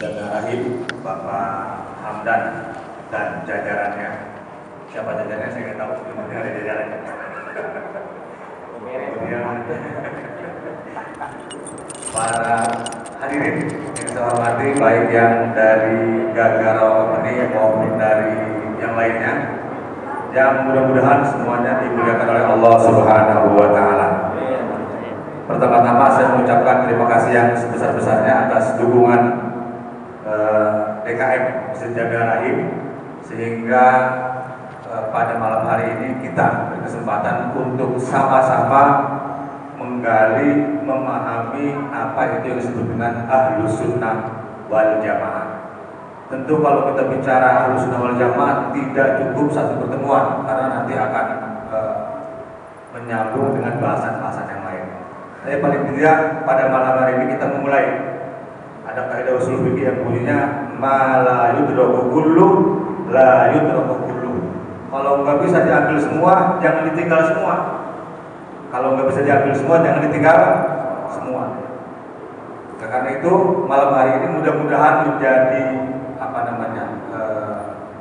Jaga Rahim, Bapak Hamdan dan jajarannya. Siapa jajarannya saya nggak tahu, cuma ada jajarannya. Kemudian para hadirin yang saya hormati, baik yang dari Gagara Company maupun dari yang lainnya, yang mudah-mudahan semuanya dimuliakan oleh Allah Subhanahu wa Ta'ala. Pertama-tama saya mengucapkan terima kasih yang sebesar-besarnya atas dukungan DKM Masjid Jaga Rahim, sehingga pada malam hari ini kita berkesempatan untuk sama-sama menggali, memahami apa itu yang disebut dengan Ahlus Sunnah wal Jamaah. Tentu kalau kita bicara Ahlus Sunnah wal Jamaah tidak cukup satu pertemuan, karena nanti akan menyambung dengan bahasan-bahasan yang lain. Tapi paling tidak pada malam hari ini kita memulai. Ada kaidah usul fikih yang bunyinya ma la yudraku kullu la yudraku kullu. Kalau nggak bisa diambil semua, jangan ditinggal semua. Kalau nggak bisa diambil semua, jangan ditinggal semua. Nah, karena itu malam hari ini mudah-mudahan menjadi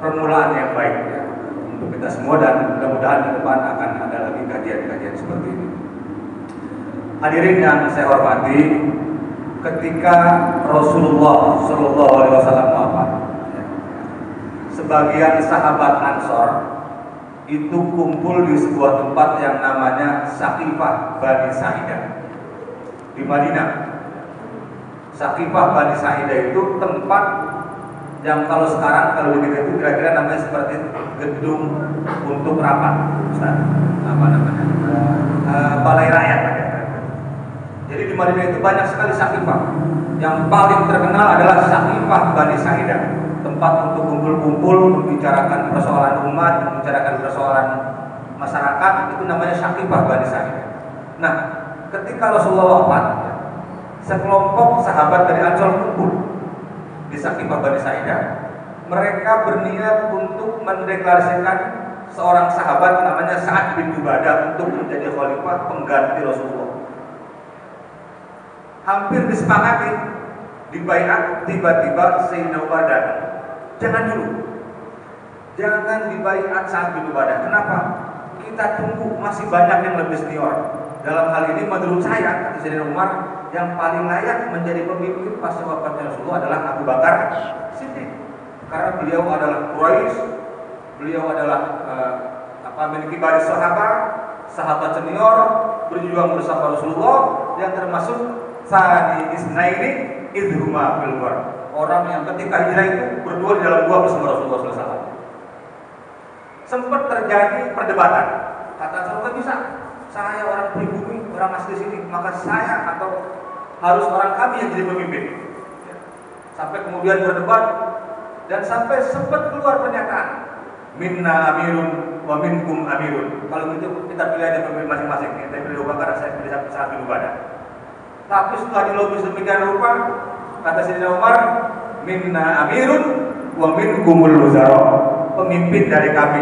permulaan yang baik ya, untuk kita semua, dan mudah-mudahan ke depan akan ada lagi kajian-kajian seperti ini. Hadirin yang saya hormati, ketika Rasulullah Shallallahu Alaihi Wasallam wafat, sebagian sahabat Ansor itu kumpul di sebuah tempat yang namanya Saqifah Bani Sa'idah di Madinah. Saqifah Bani Sa'idah itu tempat yang kalau sekarang kalau di itu kira-kira namanya seperti gedung untuk rapat, Ustaz. Apa namanya? Balai rakyat. Jadi di Madinah itu banyak sekali Saqifah. Yang paling terkenal adalah Saqifah Bani Sa'idah, tempat untuk kumpul-kumpul membicarakan persoalan umat, membicarakan persoalan masyarakat, itu namanya Saqifah Bani Sa'idah. Nah, ketika Rasulullah wafat, sekelompok sahabat dari Ansor kumpul di Saqifah Bani Sa'idah. Mereka berniat untuk mendeklarasikan seorang sahabat namanya Sa'ad bin Ubadah untuk menjadi khalifah pengganti Rasulullah. Hampir disepakati, dibaiat, tiba-tiba Sayyidina Umar datang. Jangan dulu, jangan dibaiat Sa'ad bin Ubadah. Kenapa? Kita tunggu, masih banyak yang lebih senior. Dalam hal ini menurut saya, kata Sayyidina Umar, yang paling layak menjadi pemimpin pasca wafatnya Rasulullah adalah Abu Bakar Siddiq. Karena beliau adalah Quraisy, beliau adalah memiliki baris sahabat senior, berjuang bersama Rasulullah, yang termasuk Sani Isnaini idhuma fil ghar. Orang yang ketika hijrah itu berdua di dalam gua bersama Rasulullah SAW. Sempat terjadi perdebatan. Kata Rasulullah, bisa saya orang pribumi, orang asli sini, maka saya atau harus orang kami yang jadi pemimpin. Sampai kemudian berdebat dan sampai sempat keluar pernyataan, minna amirun wa minkum amirun. Kalau gitu kita pilih aja pemimpin masing-masing. Kita pilih Abu Bakar, saya pilih Sa'ad bin Ubadah. Tapi setelah dilobis demikian rupa, kata Sayyidina Umar, minna amirun wa minkumul wuzara. Pemimpin dari kami,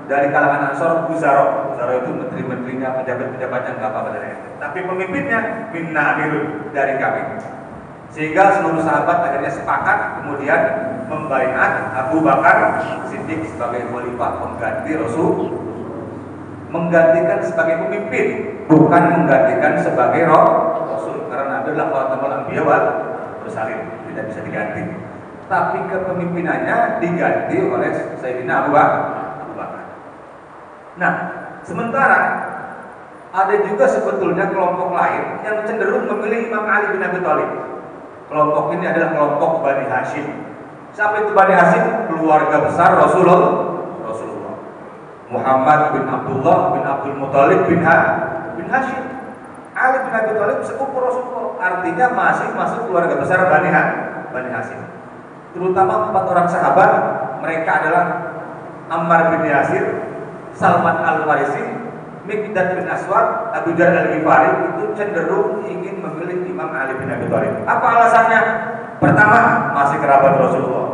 dari kalangan Ansor, wuzara. Wuzara itu menteri-menterinya, pejabat-pejabatnya, nggak apa-apa dari itu. Tapi pemimpinnya minna amirun, dari kami. Sehingga seluruh sahabat akhirnya sepakat kemudian membaiat Abu Bakar Siddiq sebagai khalifah pengganti Rasul, menggantikan sebagai pemimpin, bukan menggantikan sebagai Rasul, karena Nabi adalah khatamul anbiya wal mursalin, tidak bisa diganti. Tapi kepemimpinannya diganti oleh Sayyidina Abu Bakar. Nah, sementara ada juga sebetulnya kelompok lain yang cenderung memilih Imam Ali bin Abi Thalib. Kelompok ini adalah kelompok Bani Hashim. Siapa itu Bani Hashim? Keluarga besar Rasulullah. Muhammad bin Abdullah bin Abdul Muthalib bin Hashim. Ali bin Abi Thalib sepupu Rasulullah, artinya masih masuk keluarga besar Bani Hashim. Terutama 4 orang sahabat, mereka adalah Ammar bin Yasir, Salman Al-Farisi, Miqdad bin Aswad, Abu Dzar Al-Ghifari, itu cenderung ingin memilih Imam Ali bin Abi Thalib. Apa alasannya? Pertama, masih kerabat Rasulullah.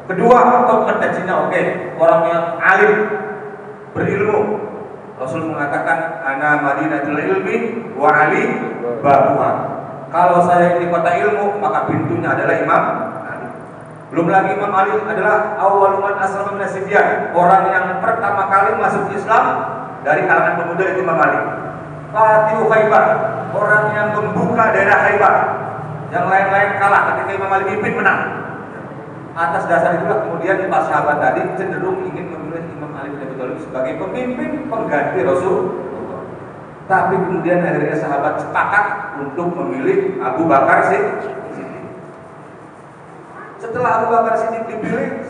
Kedua, tokoh Cina, oke, orang yang alim, berilmu. Rasul mengatakan, ana madinatul ilmi wa ali babuha. Kalau saya di kota ilmu, maka pintunya adalah Imam Ali. Belum lagi Imam Ali adalah awaluman aslama minas sibyan, orang yang pertama kali masuk Islam dari kalangan pemuda itu Imam Ali. Fatihu Khaybar, orang yang membuka daerah Khaybar. Yang lain-lain kalah ketika Imam Ali pimpin menang. Atas dasar itulah kemudian para sahabat tadi cenderung ingin memilih Imam Ali bin Abi Thalib sebagai pemimpin pengganti Rasul. Tapi kemudian akhirnya sahabat sepakat untuk memilih Abu Bakar Siddiq. Setelah Abu Bakar Siddiq dipilih,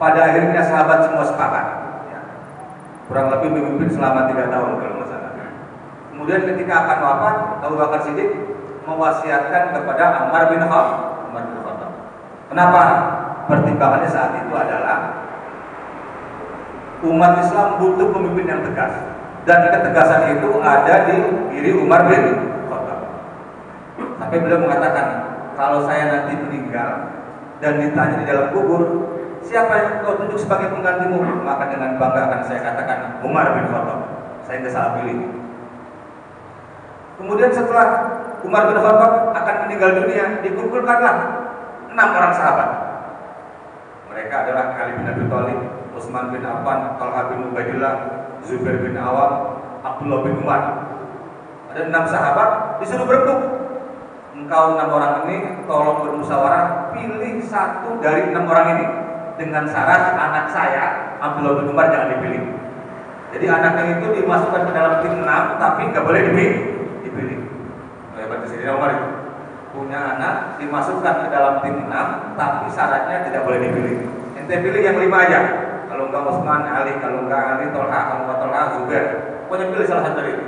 pada akhirnya sahabat semua sepakat. Kurang lebih memimpin selama 3 tahun kalau nggak salah. Kemudian ketika akan wafat, Abu Bakar Siddiq mewasiatkan kepada Umar bin Khattab. Kenapa? Pertimbangannya saat itu adalah umat Islam butuh pemimpin yang tegas, dan ketegasan itu ada di diri Umar bin Khattab. Tapi beliau mengatakan, kalau saya nanti meninggal dan ditanya di dalam kubur, siapa yang kau tunjuk sebagai penggantimu, maka dengan bangga akan saya katakan Umar bin Khattab. Saya tidak salah pilih. Kemudian setelah Umar bin Khattab akan meninggal dunia, dikumpulkanlah 6 orang sahabat. Mereka adalah Ali bin Abi Thalib, Utsman bin Affan, Talha bin Ubaidillah, Zubair bin Awam, Abdullah bin Umar. Ada 6 sahabat, disuruh berebut. Engkau 6 orang ini tolong bermusyawarah, pilih 1 dari 6 orang ini, dengan syarat anak saya Abdullah bin Umar jangan dipilih. Jadi anaknya itu dimasukkan ke dalam tim 6, tapi nggak boleh dipilih. Hebat Sayyidina Umar itu punya anak dimasukkan ke dalam tim 6, tapi syaratnya tidak boleh dipilih. Ente pilih yang 5 aja. Kalau enggak Utsman, Ali, kalau enggak Ali, Tolha, kalau enggak Tolha, Zubair. Pokoknya pilih salah satu dari itu.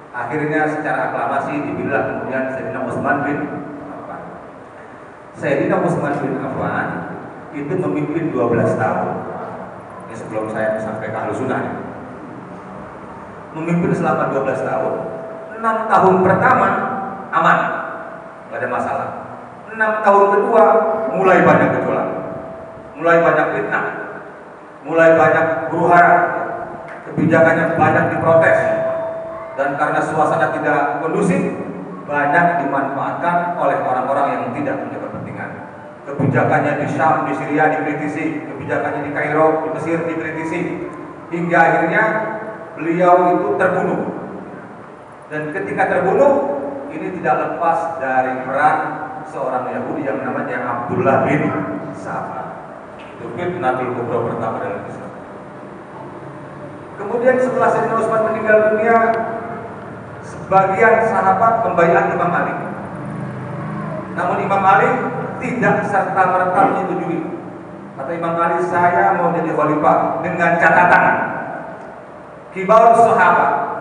Akhirnya secara aklamasi dipilih kemudian Sayyidina Utsman bin Affan. Sayyidina Utsman bin Affan itu memimpin 12 tahun. Ini sebelum saya sampai ke Ahlussunnah. Memimpin selama 12 tahun. 6 tahun pertama aman, nggak ada masalah. 6 tahun kedua mulai banyak gejolak, mulai banyak fitnah, mulai banyak huru-hara, kebijakannya banyak diprotes, dan karena suasana tidak kondusif, banyak dimanfaatkan oleh orang-orang yang tidak punya kepentingan. Kebijakannya di Syam, di Syria dikritisi, kebijakannya di Kairo, di Mesir dikritisi, hingga akhirnya beliau itu terbunuh. Dan ketika terbunuh, ini tidak lepas dari peran seorang Yahudi yang namanya Abdullah bin Saba. Itu fitnatul kubra pertama dalam Islam. Kemudian setelah Sayyidina Utsman meninggal dunia, sebagian sahabat membaiat Imam Ali. Namun Imam Ali tidak serta-merta menyetujui. Kata Imam Ali, saya mau jadi khalifah dengan catatan kibar sahabat.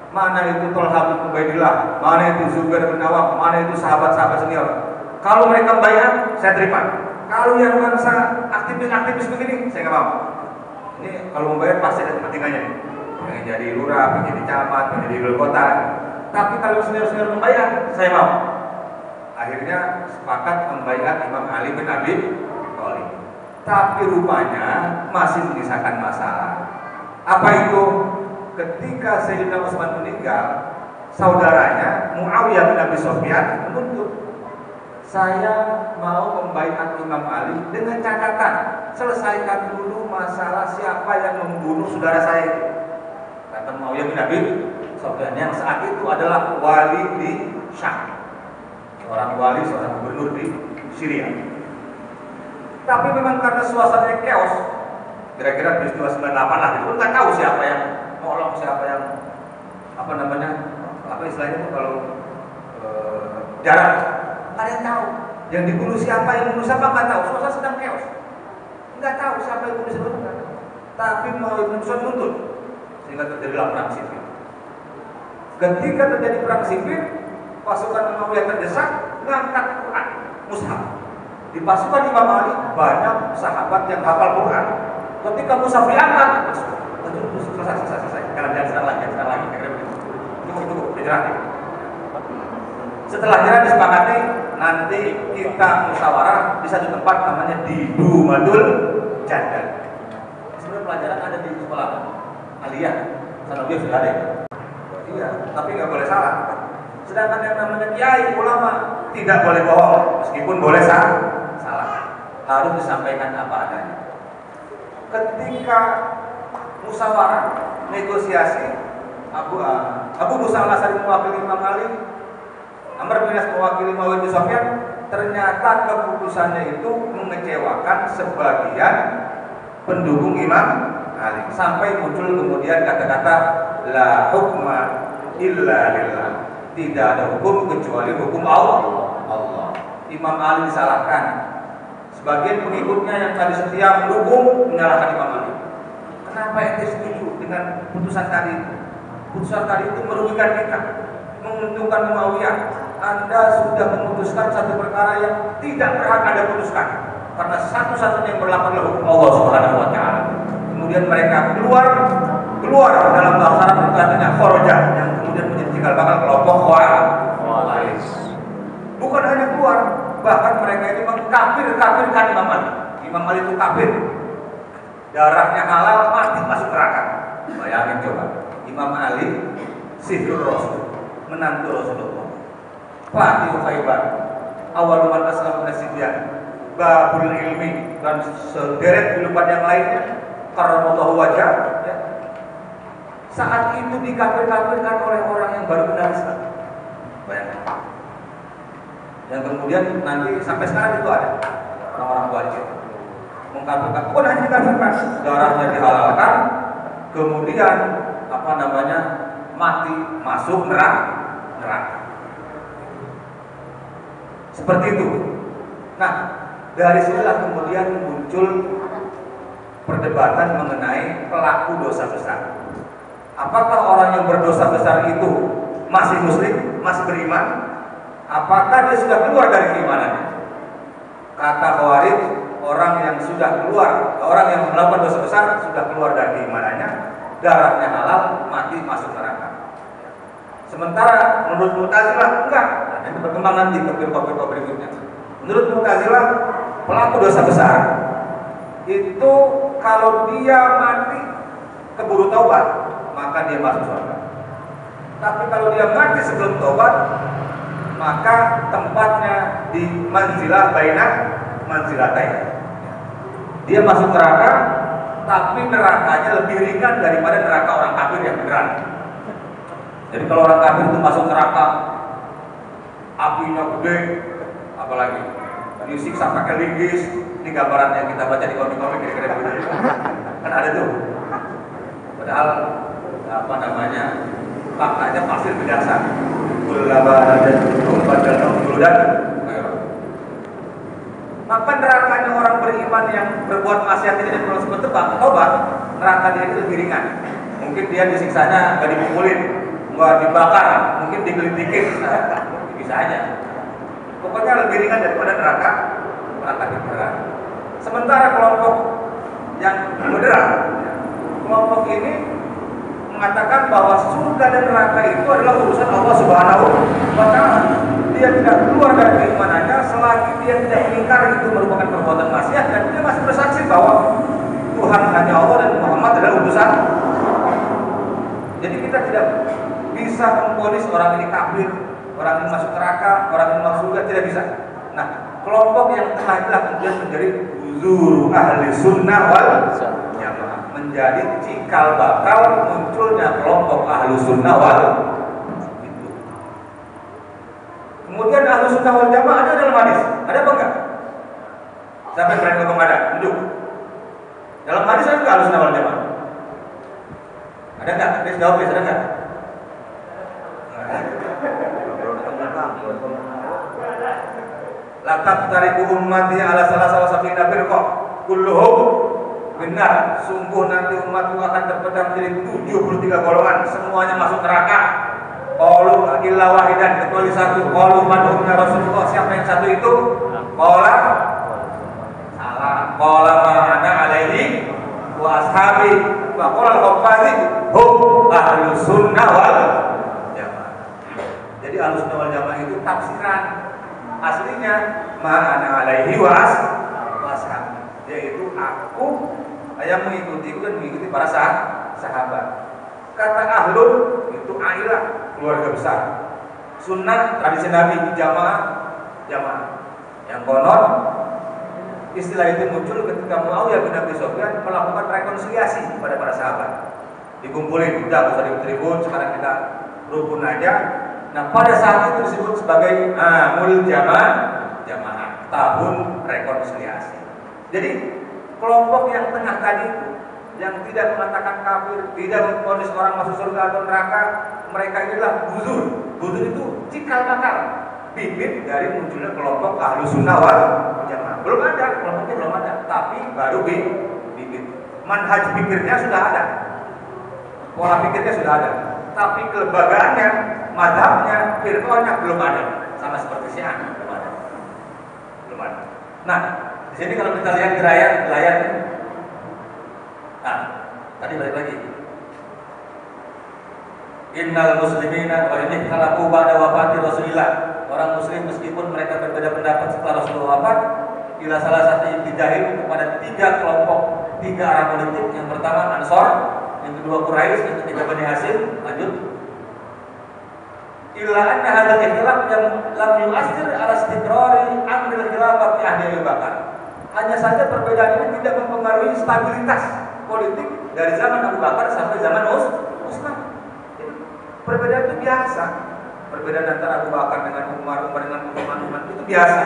Mana itu Talha bin Ubaidillah, mana itu Zubair bin Awam, mana itu sahabat-sahabat senior. Kalau mereka bayar, saya terima. Kalau yang bangsa aktivis begini, saya nggak mau. Ini kalau membayar pasti ada kepentingannya. Pengen jadi lurah, pengen jadi camat, pengen jadi wali kota. Tapi kalau senior-senior membayar, saya mau. Akhirnya sepakat membayar Imam Ali bin Abi Thalib. Tapi rupanya masih menyisakan masalah. Apa itu? Ketika Sayyidina Utsman meninggal, saudaranya Muawiyah bin Abi Sufyan menuntut, saya mau membaiat Imam Ali dengan catatan selesaikan dulu masalah siapa yang membunuh saudara saya itu. Kata Muawiyah bin Abi Sufyan yang saat itu adalah wali di Syam, seorang wali, seorang gubernur di Syria. Tapi memang karena suasananya chaos, kira-kira peristiwa 98 lah, itu nggak tahu siapa yang nolong, siapa yang apa istilahnya itu kalau jarang, nggak ada yang tahu. Yang dibunuh siapa, yang dibunuh siapa nggak tahu. Suasana sedang chaos, nggak tahu siapa yang dibunuh siapa. Tapi mau Utsman nuntut, sehingga terjadilah perang sipil. Ketika terjadi perang sipil, pasukan Muawiyah terdesak, ngangkat Quran, mushaf. Di pasukan Imam Ali banyak sahabat yang hafal Quran. Ketika mushaf diangkat, masuk. Selesai. Karena jangan lagi. Cukup, dijerah. Setelah jerah disepakati, nanti kita musyawarah di satu tempat namanya di Dumadul Jandal. Sebenarnya pelajaran ada di sekolah aliyah, sanawiyah sudah ada. Iya, tapi nggak boleh salah. Sedangkan yang namanya kiai ulama tidak boleh bohong, meskipun boleh salah. harus disampaikan apa adanya. Ketika musyawarah, negosiasi, Abu Musa al-Asy'ari mewakili Imam Ali, Amr bin As mewakili Muawiyah bin Sufyan, ternyata keputusannya itu mengecewakan sebagian pendukung Imam Ali, sampai muncul kemudian kata-kata la hukma illa lillah, tidak ada hukum kecuali hukum Allah. Imam Ali disalahkan, sebagian pengikutnya yang tadi setia mendukung menyalahkan Imam Ali. Kenapa ente setuju dengan putusan tadi itu? Putusan tadi itu merugikan kita, menguntungkan Muawiyah. Anda sudah memutuskan satu perkara yang tidak berhak Anda putuskan, karena satu-satunya yang berlaku adalah hukum Allah Subhanahu wa taala. Kemudian mereka keluar dalam bahasa Arab katanya kharaja, yang kemudian menjadi cikal bakal kelompok Khawarij. Bukan hanya keluar, bahkan mereka ini mengkafirkan Imam Ali. Imam Ali itu kafir, darahnya halal, mati masuk neraka. Bayangin coba, Imam Ali sihrul Rasul, menantu Rasulullah, Fatih Khaybar, awal man aslama nasibyan, babul ilmi, dan sederet kehidupan yang lainnya, karramallahu wajah, ya. Saat itu dikafir-kafirkan oleh orang yang baru benar Islam. Bayangkan. Yang kemudian nanti sampai sekarang itu ada orang-orang wajib mengkafirkan, bukan hanya dikafirkan, darahnya dihalalkan, kemudian mati masuk neraka. Seperti itu. Nah, dari sinilah kemudian muncul perdebatan mengenai pelaku dosa besar. Apakah orang yang berdosa besar itu masih muslim, masih beriman? Apakah dia sudah keluar dari keimanannya? Kata Khawarij, orang yang melakukan dosa besar sudah keluar dari keimanannya, darahnya halal, mati masuk neraka. Sementara menurut Mu'tazilah enggak. Nah, ini berkembang nanti ke firqah berikutnya. Menurut Mu'tazilah, pelaku dosa besar itu kalau dia mati keburu taubat, maka dia masuk surga. Tapi kalau dia mati sebelum taubat, maka tempatnya di manzilah bainah manzilatain. Dia masuk neraka, tapi nerakanya lebih ringan daripada neraka orang kafir yang beneran. Jadi kalau orang kafir itu masuk neraka, apinya gede, apalagi disiksa pakai linggis. Ini gambaran yang kita baca di komik-komik kira-kira begitu. Kan ada tuh. Padahal faktanya pasir berdasar. Kulaba dan umpat dan dan. Maka nerakanya orang beriman yang berbuat maksiat ini dan proses bertebak, tobat, neraka dia itu lebih ringan. Mungkin dia disiksanya nggak dipukulin, nggak dibakar, mungkin digelitikin, bisa aja. Pokoknya lebih ringan daripada neraka yang berat. Sementara kelompok yang moderat, kelompok ini mengatakan bahwa surga dan neraka itu adalah urusan Allah Subhanahu wa taala. Dia tidak keluar dari keimanannya selagi dia tidak mengingkari itu merupakan perbuatan maksiat, dan dia masih bersaksi bahwa Tuhan hanya Allah dan Muhammad adalah utusan. Jadi kita tidak bisa memvonis orang ini kafir, orang ini masuk neraka, orang ini masuk surga, tidak bisa. Nah, kelompok yang tengah itulah kemudian menjadi uzur ahli sunnah wal jamaah, menjadi cikal bakal munculnya kelompok ahli sunnah wal. Kemudian ahli sunnah wal jamaah ada dalam hadis, ada apa enggak? Siapa yang berani ngomong ada? Tunjuk. Dalam hadis ada enggak ahli sunnah wal jamaah? Ada enggak? Please jawab, please, ada enggak? Latak tariku ummati ala salah sabina firqah kulluhum benar, sungguh nanti umatku akan terpecah menjadi 73 golongan, semuanya masuk neraka. Qalu illa wahidan, kecuali satu. Qalu man hum ya Rasulullah, siapa yang satu itu? Qala salah. Qala ma ana alaihi wa ashabi wa qala al-Khattabi hum ahlus sunnah wal jamaah. Jadi ahlus sunnah wal jamaah itu tafsiran. Aslinya ma'ana alaihi wa ashabi, yaitu aku yang mengikuti para sahabat. Kata ahlul itu ailah, keluarga besar. Sunnah tradisi Nabi, jamaah. Yang konon istilah itu muncul ketika Muawiyah bin Abi Sufyan melakukan rekonsiliasi kepada para sahabat. Dikumpulin, udah usah ribut-ribut, sekarang kita rukun aja. Nah, pada saat itu disebut sebagai Amul Jamaah, tahun rekonsiliasi. Jadi kelompok yang tengah tadi, yang tidak mengatakan kafir, tidak memvonis orang masuk surga atau neraka, mereka inilah buzur. Buzur itu cikal bakal, bibit dari munculnya kelompok Ahlus Sunnah wal Jamaah. Belum ada, kelompoknya belum ada, tapi baru bibit. Manhaj pikirnya sudah ada, pola pikirnya sudah ada, tapi kelembagaannya, mazhabnya, firqahnya belum ada. Sama seperti Syiah, belum ada. Nah, di sini kalau kita lihat gerayan, nah, tadi balik lagi. Innal muslimina wa ini khalafu ba'da wafati Rasulillah. Orang muslim meskipun mereka berbeda pendapat setelah Rasulullah wafat, ila salah satu intijahil kepada 3 kelompok, 3 arah politik. Yang pertama Ansor, yang kedua Quraisy, yang ketiga Bani Hashim. Lanjut. Illa anna hadzal ikhtilaf yang lam yu'athir ala istiqrari amril khilafah fi ahli Abu Bakar. Hanya saja perbedaan ini tidak mempengaruhi stabilitas politik dari zaman Abu Bakar sampai zaman Utsman. Perbedaan itu biasa. Perbedaan antara Abu Bakar dengan Umar dengan Utsman itu biasa.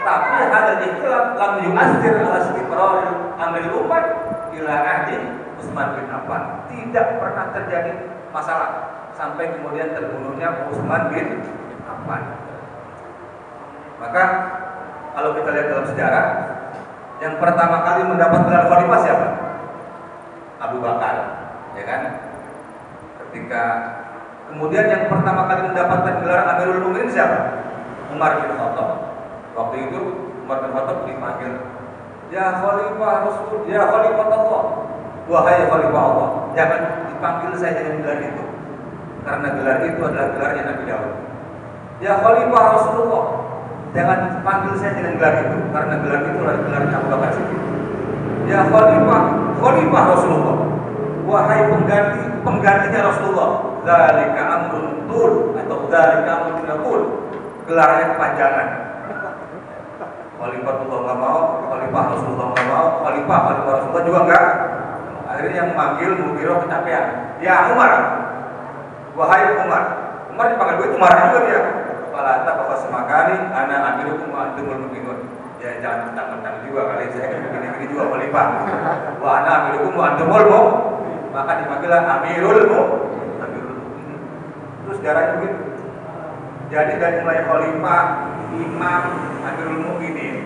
Tapi hadzal ikhtilaf lam yu'athir ala istiqrari amril ummah ila ahli Utsman bin Affan. Tidak pernah terjadi masalah sampai kemudian terbunuhnya Utsman bin Affan. Maka kalau kita lihat dalam sejarah, yang pertama kali mendapat gelar khalifah siapa? Abu Bakar, ya kan? Ketika kemudian yang pertama kali mendapatkan gelar Amirul Mukminin siapa? Umar bin Khattab. Waktu itu Umar bin Khattab dipanggil, ya Khalifah Rasul, ya Khalifah Allah, wahai Khalifah Allah. Jangan dipanggil saya dengan gelar itu, karena gelar itu adalah gelarnya Nabi Daud. Ya Khalifah Rasulullah, jangan panggil saya dengan gelar itu, karena gelar itu adalah gelarnya Abu Bakar Siddiq. Ya Khalifah Rasulullah, wahai penggantinya Rasulullah. Dzalika amrun tul atau dzalika amrun tul, gelarnya kepanjangan. Khalifatullah nggak mau, Khalifah Rasulullah nggak mau, Khalifah Rasulullah juga enggak. Akhirnya yang memanggil Mughirah kecapean. Ya Umar, wahai Umar dipanggil begitu, marah juga dia. Fala taqfa semakani ana amirukum wa antumul mu'minun. Ya jangan mentang-mentang juga kali saya kan begini juga khalifah. Wa ana amirukum wa antumul mu'minun. Maka dipanggillah Amirul Mu'minin. Terus darahnya begitu. Jadi dari mulai khalifah, imam, Amirul Mu'minin.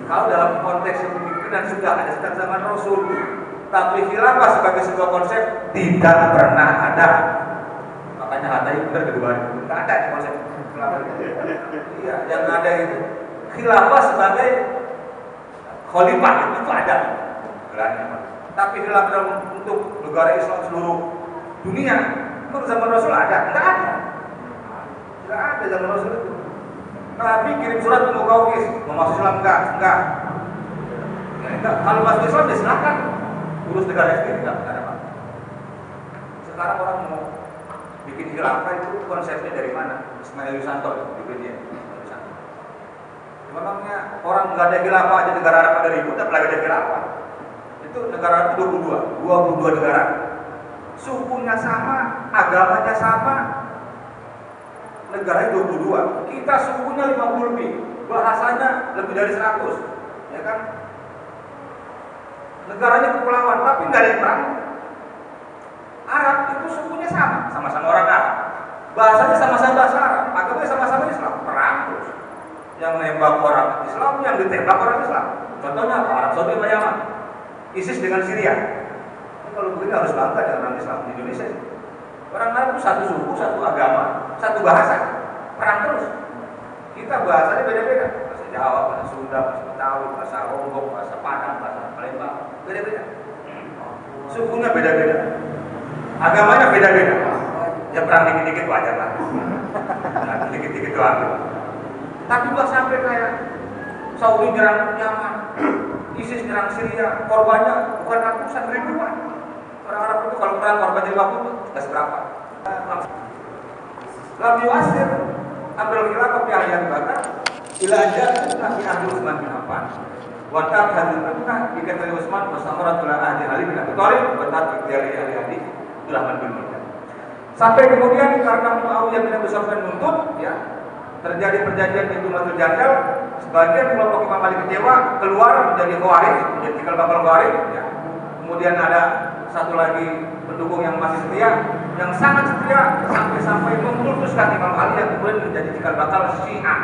Kalau dalam konteks kepemimpinan sudah ada sejak zaman Rasul. Tapi khilafah sebagai sebuah konsep tidak pernah ada. Makanya Hatai benar kedua, tidak ada konsep khilafah. Iya, yang ada itu khilafah sebagai khalifah itu ada gelarnya. Tapi khilafah untuk negara Islam seluruh dunia, menurut zaman Rasul ada? Tidak ada. Tidak ada zaman Rasul itu. Nabi kirim surat ke Muqawqis, mau masuk Islam enggak? Enggak. Kalau masuk Islam ya silakan. Urus negara sendiri enggak ada apa. Sekarang orang mau bikin khilafah itu konsepnya dari mana? Ismail Yusanto bikin dia. Memangnya orang nggak ada khilafah aja negara Arab pada ribut, apalagi ada khilafah. Itu negara Arab 22 negara. Sukunya sama, agamanya sama. Negaranya 22. Kita sukunya 50 lebih, bahasanya lebih dari 100. Ya kan? Negaranya kepulauan, tapi nggak ada yang perang. Arab itu sukunya sama-sama orang Arab. Bahasanya sama-sama bahasa Arab, agamanya sama-sama Islam, perang terus. Yang menembak orang Islam, yang ditembak orang Islam. Contohnya apa? Arab Saudi sama Yaman. ISIS dengan Syria. Kalau begini harus bangga dengan orang Islam di Indonesia. Orang Arab itu satu suku, satu agama, satu bahasa, perang terus. Kita bahasanya beda-beda. Bahasa Jawa, bahasa Sunda, bahasa Betawi, bahasa Lombok, bahasa Padang, bahasa Palembang, beda-beda. Sukunya beda-beda, agamanya beda-beda. Ya perang dikit-dikit wajar lah. Nah, dikit-dikit doang. Tapi nggak sampai kayak Saudi nyerang Yaman, ISIS nyerang Syria, korbannya bukan ratusan ribuan. Orang Arab itu kalau perang korbannya 50, nggak seberapa. Lam yu'athir amrul khilafah fi ahli Abu Bakar Ilajar Nabi Ahli Utsman bin Affan. Watak hadil pernah dikatakan Utsman bersama Rasulullah ahli Ali bin Abi Thalib, watak dari ahli Abdurrahman bin Muljam. Sampai kemudian karena Muawiyah bin Abi Sufyan menuntut, ya, terjadi perjanjian di Tumatul Jandal. Sebagian kelompok Imam Malik kecewa, keluar menjadi Khawarij, menjadi cikal bakal Khawarij. Ya. Kemudian ada satu lagi pendukung yang masih setia, yang sangat setia sampai memutuskan Imam Ali yang kemudian menjadi cikal bakal Syiah.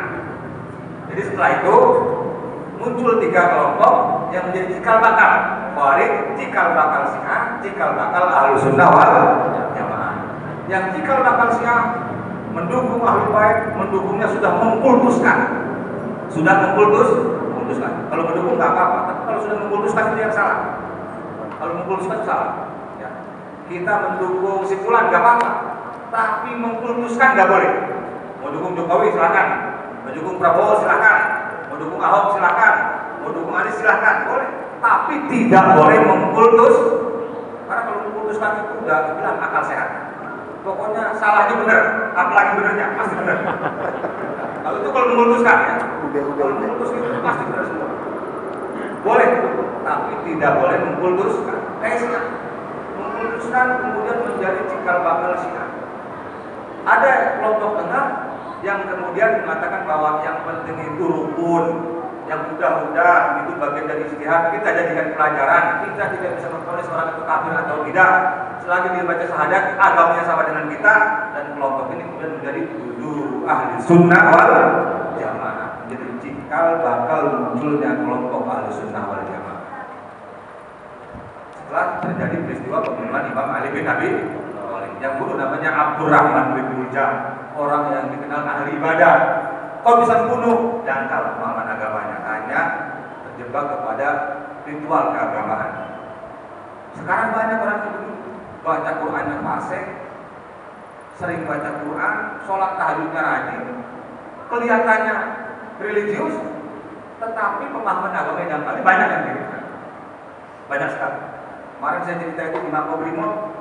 Jadi setelah itu muncul 3 kelompok yang menjadi cikal bakal Khawarij, cikal bakal Syiah, cikal bakal Ahlussunnah wal Jamaah. Yang cikal bakal Syiah mendukung Ahlul Bait, mendukungnya sudah mengkultuskan. Kalau mendukung nggak apa-apa, tapi kalau sudah mengkultuskan itu yang salah. Kalau mengkultuskan salah. Ya. Kita mendukung si fulan nggak apa-apa, tapi mengkultuskan nggak boleh. Mau dukung Jokowi silakan, mau dukung Prabowo silakan, mau dukung Ahok silakan, mau dukung Anies silakan, boleh. Tapi tidak boleh mengkultus, karena kalau mengkultuskan itu udah bilang akal sehat. Pokoknya salahnya benar, apalagi benernya pasti benar. Kalau itu kalau memutuskan, ya, kalau memutuskan itu pasti benar semua. Boleh, tapi tidak boleh mengkultuskan. Kayak mengkultuskan kemudian menjadi cikal bakal Syiah. Ada kelompok tengah yang kemudian mengatakan bahwa yang penting itu rukun, yang mudah-mudah itu bagian dari ijtihad, kita jadikan pelajaran. Kita tidak bisa memvonis orang itu kafir atau tidak selagi dia baca syahadat agamanya sama dengan kita. Dan kelompok ini kemudian menjadi tujuh ahli sunnah wal jamaah, menjadi cikal bakal munculnya kelompok ahli sunnah wal jamaah setelah terjadi peristiwa pembunuhan Imam Ali bin Abi Thalib. Yang bunuh namanya Abdurrahman bin Muljam, orang yang dikenal ahli ibadah. Kok bisa membunuh? Dangkal pemahaman agamanya, hanya terjebak kepada ritual keagamaan. Sekarang banyak orang yang baca Quran yang fasih, sering baca Quran, sholat tahajudnya rajin, kelihatannya religius, tetapi pemahaman agamanya dangkal. Banyak yang begitu, banyak sekali. Kemarin saya cerita itu di Makobrimob,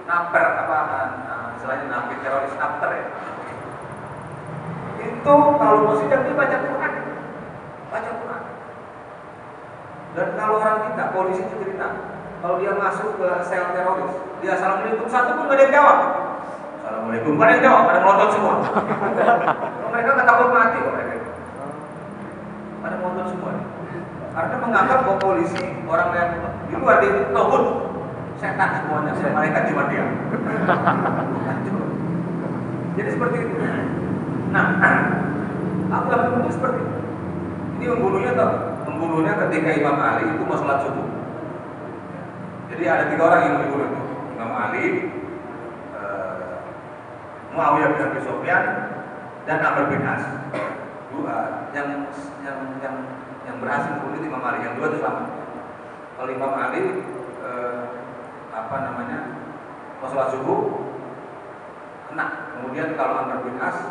naper istilahnya napi teroris napter ya. Itu kalau mau sidang dia baca Quran. Dan kalau orang kita, polisi itu cerita, kalau dia masuk ke sel teroris, dia assalamualaikum satu pun nggak ada yang jawab. Assalamualaikum nggak ada yang jawab, pada melotot semua. Mereka nggak takut mati kok mereka. Pada melotot semua. Karena menganggap bahwa polisi orang yang di luar dia itu tauhid, setan semuanya, mereka cuma dia. Jadi seperti itu. Nah, aku itu seperti itu. Ini membunuhnya ketika Imam Ali itu mau sholat subuh. Jadi ada 3 orang yang dibunuh itu, Imam Ali, Muawiyah bin Abi Sufyan, dan Amr bin As. Yang berhasil membunuh Imam Ali, yang 2 itu selamat. Kalau Imam Ali mau sholat subuh kena. Kemudian kalau Amr bin As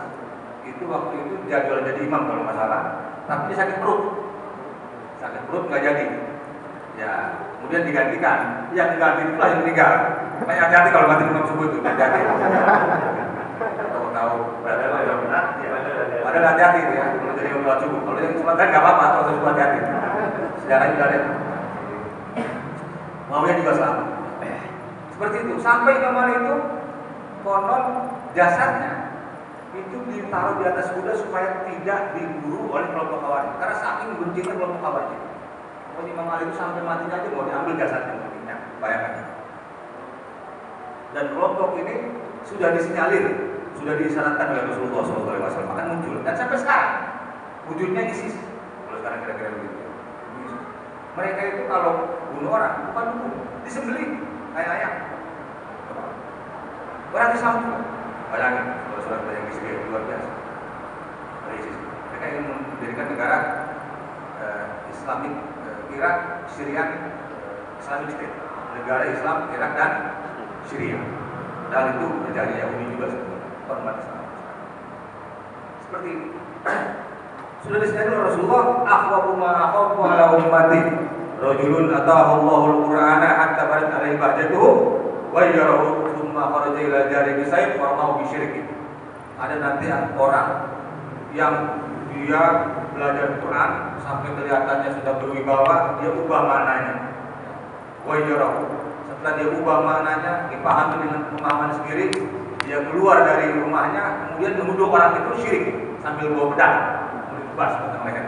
itu waktu itu jadwal jadi imam kalau nggak salah, tapi dia sakit perut nggak jadi. Ya, kemudian digantikan. Yang diganti itulah yang meninggal. Makanya hati-hati kalau mati imam subuh itu, hati-hati. Tahu, padahal hati-hati itu ya, kalau jadi imam subuh. Kalau yang sholat kan nggak apa-apa, kalau subuh hati-hati. Sejarahnya juga ada. Muawiyah juga selamat. Seperti itu. Sampai Imam Ali itu konon jasadnya itu ditaruh di atas kuda supaya tidak diburu oleh kelompok Khawarij. Karena saking bencinya kelompok Khawarij. Kalau Imam Ali itu sampai matinya aja mau diambil jasadnya, bayangkan. Dan kelompok ini sudah disinyalir, sudah disyaratkan oleh Rasulullah SAW, akan muncul. Dan sampai sekarang wujudnya ISIS. Kalau sekarang kira-kira begitu. Mereka itu kalau bunuh orang bukan bunuh, disembelih kayak ayam. Orang Islam juga. Bayangin, kalau surat yang ISIS luar biasa. ISIS. Mereka ingin mendirikan negara Islamik, Irak, Syria, Islamic State, negara Islam, Irak dan Syria. Dan itu menjadi Yahudi juga hormat Islam. Seperti ini. Sudah disebutkan oleh Rasulullah, akhwafu ma akhafu ala ummati rajulun atahu Allahul Qur'ana hatta barat alaihi bahjatuhu wa yarahu thumma kharaja ila jari bisayf wa mau bisyirki. Ada nanti orang yang dia belajar Quran sampai kelihatannya sudah berwibawa, dia ubah maknanya. Setelah dia ubah maknanya, dipahami dengan pemahaman sendiri, dia keluar dari rumahnya, kemudian menuduh orang itu syirik sambil bawa pedang, bebas kata mereka.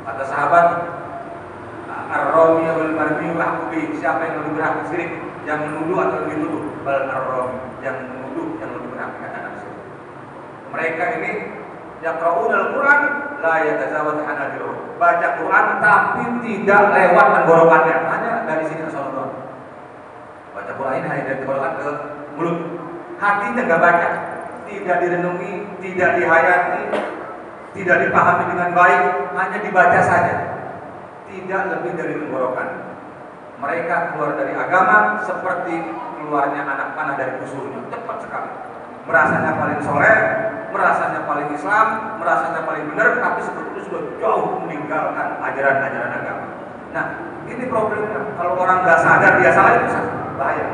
Kata sahabat, Ar-Rami wal Marmi wahkubi, siapa yang lebih berhak syirik, yang menuduh atau lebih dituduh? Bal Ar-Rami, yang menuduh yang lebih berhak dikatakan syirik. Mereka ini yaqra'una al-Quran la yatazawwad hanajiruhum, baca Quran tapi tidak lewat tenggorokannya, hanya dari sini ke sana doang. Baca Quran ini hanya dari tenggorokan ke mulut, hatinya nggak baca, tidak direnungi, tidak dihayati, tidak dipahami dengan baik, hanya dibaca saja, tidak lebih dari tenggorokan. Mereka keluar dari agama seperti keluarnya anak panah dari busurnya, cepat sekali. Merasanya paling soleh, merasanya paling Islam, merasanya paling benar, tapi sebetulnya sudah jauh meninggalkan ajaran-ajaran agama. Nah, ini problemnya. Kalau orang nggak sadar dia salah, itu bahaya.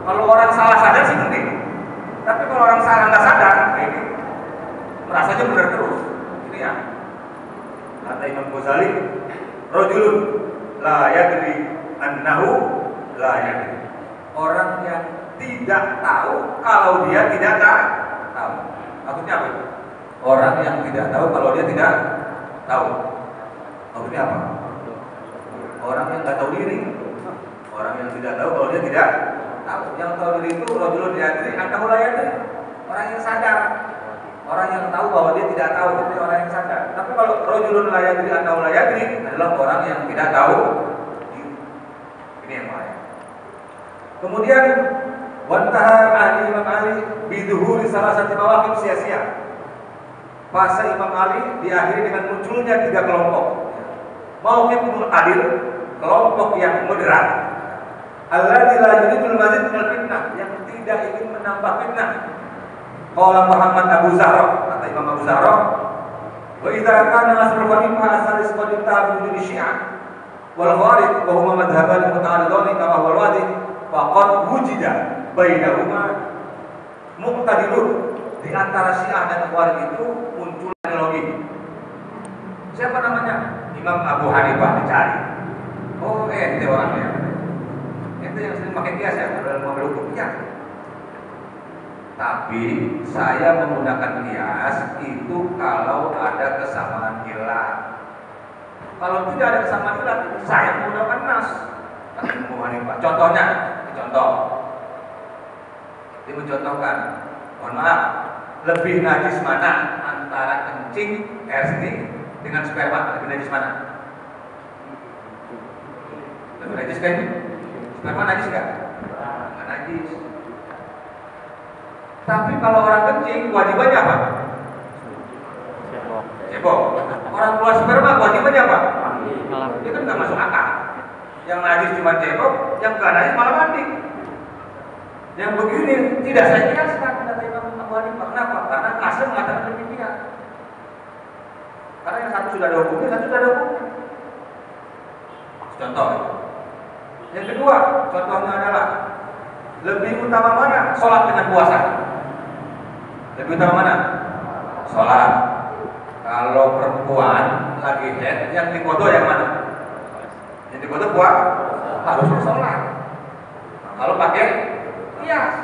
Kalau orang salah sadar sih mending, tapi kalau orang salah nggak sadar, ini merasanya benar terus. Ini ya. Kata Imam Ghazali, rajulun la yadri annahu la yadri. Orang yang tidak tahu kalau dia tidak tahu. Maksudnya apa? Orang yang tidak tahu kalau dia tidak tahu. Maksudnya apa? Orang yang nggak tahu diri. Orang yang tidak tahu kalau dia tidak tahu. Yang tahu diri itu rajulun yadri annahu la yadri. Orang yang sadar. Orang yang tahu bahwa dia tidak tahu, itu orang yang sadar. Tapi kalau rajulun la yadri annahu la yadri adalah orang yang tidak tahu. Ini yang bahaya. Kemudian wantaha ahli Imam Ali biduhuri salah satu mawaqif sia-sia. Fase Imam Ali diakhiri dengan munculnya 3 kelompok. Mauqiful adil, kelompok yang moderat. Alladzi la yuridul mazid minal fitnah, yang tidak ingin menambah fitnah. Qala Muhammad Abu Zahra, kata Imam Abu Zahra, wa idza kana asrul khalifah asalis qad tabu di Syiah wal Khawarij wa huma madhhaban muta'aridani kama huwa al-wadih faqad wujida bainahuma muqtadilun. Di antara Syiah dan Khawarij itu muncul analogi. Siapa namanya? Imam Abu Hanifah dicari. Oh, ente orangnya. Ente yang sering pakai kias ya dalam mengambil hukum ya. Tapi saya menggunakan kias itu kalau ada kesamaan ilah. Kalau tidak ada kesamaan ilah, saya menggunakan nas. Abu Hanifah. Contohnya, contoh. Dia mencontohkan, mohon maaf, lebih najis mana antara kencing air seni dengan sperma? Lebih najis mana? Lebih najis kan? Sperma najis nggak? Nggak najis. Tapi kalau orang kencing, kewajibannya apa? Cebok. Orang keluar sperma, kewajibannya apa? Dia kan nggak masuk akal. Yang najis cuma cebok, yang nggak najis malah mandi. Yang begini tidak saya kiaskan, kata Imam Abu Hanifah. Kenapa? Karena asal mengatakan demikian. Karena yang satu sudah ada hukumnya, satu sudah ada hukumnya. Contoh. Yang kedua, contohnya adalah lebih utama mana? Sholat dengan puasa. Lebih utama mana? Sholat. Kalau perempuan lagi head, yang dikodo yang mana? Yang dikodo harus sholat. Kalau pakai kias.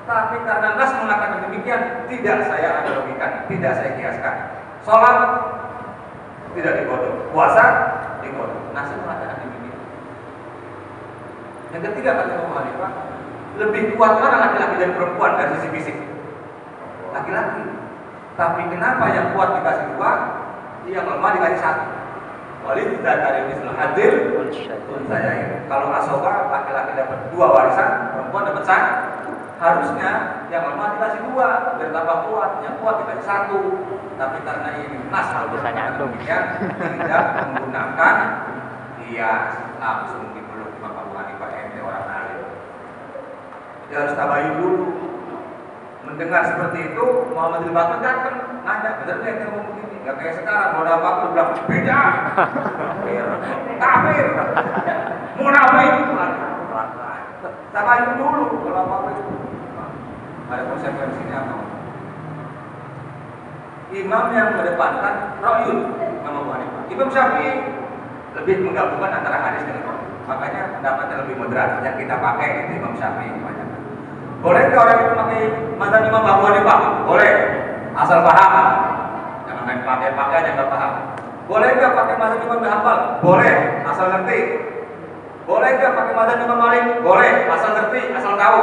Tapi karena nas mengatakan demikian, tidak saya analogikan, tidak saya kiaskan. Sholat tidak dikodo, puasa dikodo. Nas mengatakan demikian. Yang ketiga kata Imam Hanifah, lebih kuat mana laki-laki dan perempuan dari sisi fisik? Laki-laki. Tapi kenapa yang kuat dikasih 2, yang lemah dikasih 1? Walid dan dari misal hadir pun saya ini. Kalau asoba laki-laki dapat 2 warisan, perempuan dapat 1. Harusnya yang lemah dikasih 2, biar tambah kuat. Yang kuat dikasih 1. Tapi karena ini nas demikian, tidak menggunakan kias, langsung dipeluk Imam Abu Hanifah, ente orang alim. Dia harus tabayun dulu. Mendengar seperti itu, Muhammad bin Bakar datang nanya, benar nggak yang ngomong begini? Gak kayak sekarang, kalau ada apa-apa dia bilang beda, kafir, munafik. Tabayun dulu kalau apa-apa itu. Ada konsekuensinya apa? imam yang mengedepankan ra'yun, Imam Abu Hanifah. Imam Syafi'i lebih menggabungkan antara hadis dengan ra'yun. Makanya pendapatnya lebih moderat yang kita pakai itu Imam Syafi'i kebanyakan. Boleh nggak orang itu pakai mazhab Imam Abu Hanifah? Boleh, asal paham. Jangan main pakai aja nggak paham. Boleh nggak pakai mazhab Imam Hanbal? Boleh, asal ngerti. Boleh nggak pakai mazhab Imam Malik? Boleh, asal ngerti, asal tahu.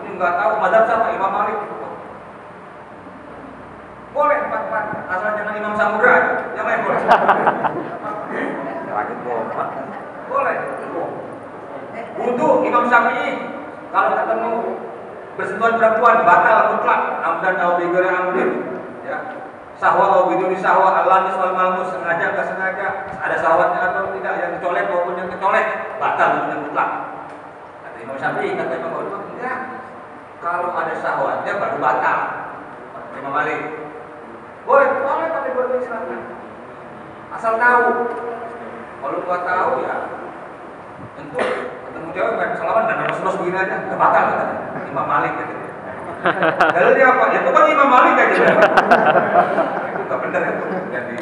Ini nggak tahu mazhab siapa Imam Malik. Boleh empat, asal jangan Imam Samudra, yang lain boleh. Boleh. Wudu Imam Syafi'i kalau ketemu bersentuhan perempuan batal mutlak. Amdan au bigore amdin. Ya. Sahwa au biduni sahwa al-lamis wal malmus, sengaja enggak sengaja, ada sahwatnya atau tidak, yang kecolek maupun yang kecolek, batal hukumnya mutlak. Kata Imam Syafi'i, kata Imam Abu Hanifah, enggak. Kalau ada sahwatnya baru batal. Imam Malik. Boleh pakai dua silakan. Asal tahu. Kalau nggak tahu ya tentu ketemu cewek kan salaman dan terus begini aja, nggak batal katanya. Imam Malik gitu. Dalilnya apa? Ya itu kan Imam Malik aja. Itu nggak benar itu. Jadi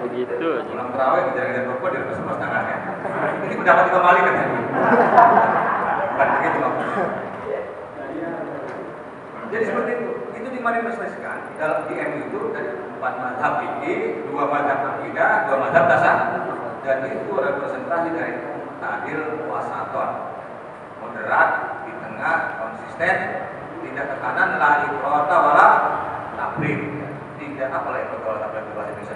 begitu. pulang terawih kejar-kejar perempuan di atas rumah tangannya. Ini pendapat Imam Malik kan? Bukan begitu maksudnya. Jadi seperti itu. Itu dimanifestasikan dalam DM itu dari 4 mazhab fikih, 2 mazhab akidah, 2 mazhab tasawuf. Dan itu representasi dari adil wasaton, moderat, di tengah, konsisten, tidak ke kanan, la ifrata wala tafrid. Tidak apa la ifrata wala tafrid bahasa Indonesia.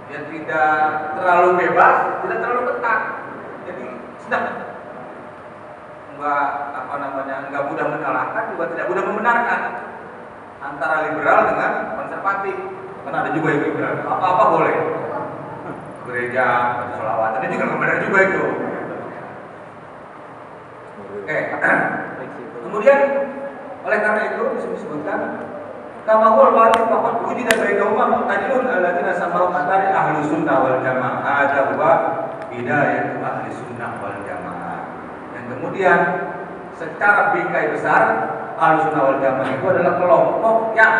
Ya tidak terlalu bebas, tidak terlalu ketat. Jadi sedang. Enggak mudah menyalahkan, juga tidak mudah membenarkan. Antara liberal dengan konservatif. Karena ada juga yang liberal, apa-apa boleh. Gereja, baca sholawat, ini juga benar juga itu. Oke. Kemudian oleh karena itu disebutkan kama huwal wali faqad wujida bainahuma muqtadilun alladziina samahu qadari ahli sunnah wal jamaah. Hadza huwa hidayatu ahli sunnah wal jamaah. Dan kemudian secara bingkai besar ahli sunnah wal jamaah itu adalah kelompok yang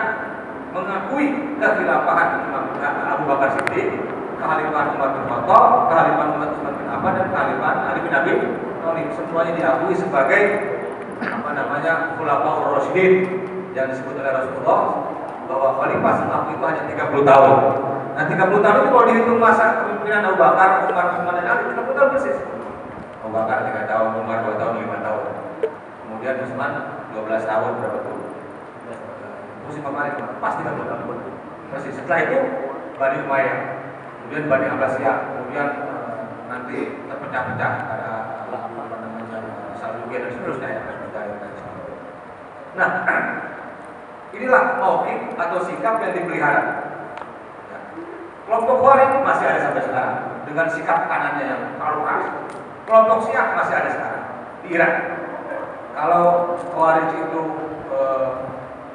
mengakui kekhilafahan Imam Abu Bakar Siddiq, kehalifan Umar bin Khattab, kehalifan Umar bin Affan, dan kehalifan Ali bin Abi Thalib. Semuanya diakui sebagai khulafaur rasyidin yang disebut oleh Rasulullah bahwa khalifah setelah itu hanya 30 tahun. Nah, 30 tahun itu kalau dihitung masa kepemimpinan Abu Bakar, Umar, Utsman dan Ali 30 tahun persis. Abu Bakar 3 tahun, Umar 2 tahun, 5 tahun. Kemudian Utsman 12 tahun berapa tuh? Terus Imam Ali pas 30 tahun persis. Setelah itu Bani Umayyah, kemudian Bani Abbasiyah, kemudian nanti terpecah-pecah ada Saljuqiyah dan seterusnya yang akan kita lihat. Nah, inilah mauqif atau sikap yang dipelihara. Ya. Kelompok Khawarij masih ada sampai sekarang dengan sikap kanannya yang terlalu keras. Kelompok Syiah masih ada sekarang di Iran. Kalau Khawarij itu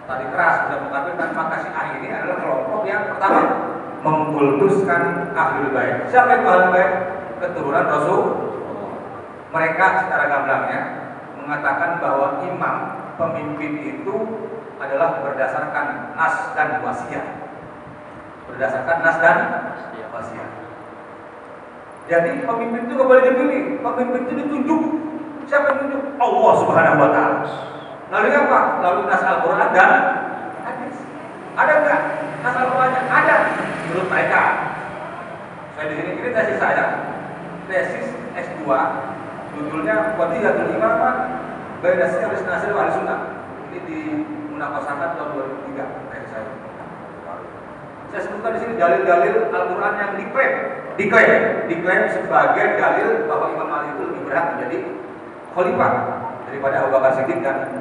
tadi keras sudah mengatakan, maka Syiah ini adalah kelompok yang pertama mengkultuskan Ahlul Bait. Siapa itu Ahlul Bait? Keturunan Rasul. Mereka secara gamblangnya mengatakan bahwa imam pemimpin itu adalah berdasarkan nas dan wasiat. Berdasarkan nas dan wasiat. Jadi pemimpin itu nggak boleh dipilih. Pemimpin itu ditunjuk. Siapa yang ditunjuk? Allah Subhanahu Wa Taala. Lalu apa? Lalu nas Al-Quran dan hadis. Ada nggak nas Al-Qurannya? Ada. Menurut mereka. Saya di sini ini tesis saya. Tesis S2. Judulnya Qadiyatul Imamah Baina Syiah Nasir wal Sunnah. Ini di munaqasahkan tahun 2003 tesis saya. Saya sebutkan di sini dalil-dalil Al-Quran yang diklaim sebagai dalil bahwa Imam Ali itu lebih berhak menjadi khalifah daripada Abu Bakar Siddiq dan